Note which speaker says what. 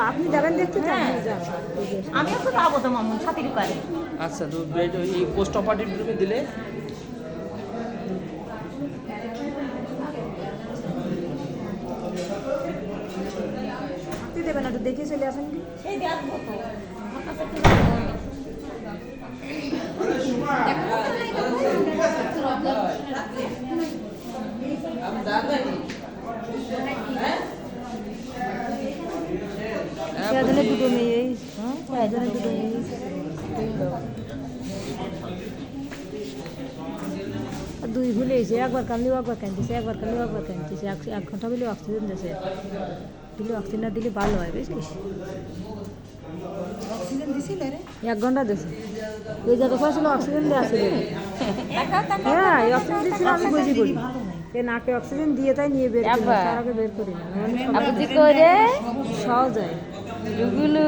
Speaker 1: আপনি যাবেন দেখতে চান?
Speaker 2: আমিও তো যাবো তো মামুন ছাতির পারে।
Speaker 3: আচ্ছা, তো এই পোস্ট অপারেটিভ রুমে দিলে
Speaker 1: আপনি দেবেন না, একটু দেখে চলে আসেন কি?
Speaker 2: সেই দেখবো তো আমার কাছে একটু যাবো আমি।
Speaker 1: সেজন্য দুটো মেয়ে, সেজন্য দুটো মেয়ে। দুই ভুলে এসে একবার কানলেও একবার কানতেছে, একবার কানলেও একবার কানতেছে। 1 ঘন্টা বলে অক্সিজেন দিয়েছে, দিলে অক্সিজেন না দিলে ভালো হয়, বুঝলিস?
Speaker 2: অক্সিজেন দিছিল রে?
Speaker 1: 1 ঘন্টা দিয়েছে। ওই জায়গা পাশে অক্সিজেন দেওয়া ছিল। হ্যাঁ, এই অক্সিজেন দিয়েছিল, আমি বুঝি করি। এ নাকে অক্সিজেন দিয়ে তাই নিয়ে বের করি, তার আগে বের করি না।
Speaker 2: করে
Speaker 1: সহজ হয়।
Speaker 2: গুগলু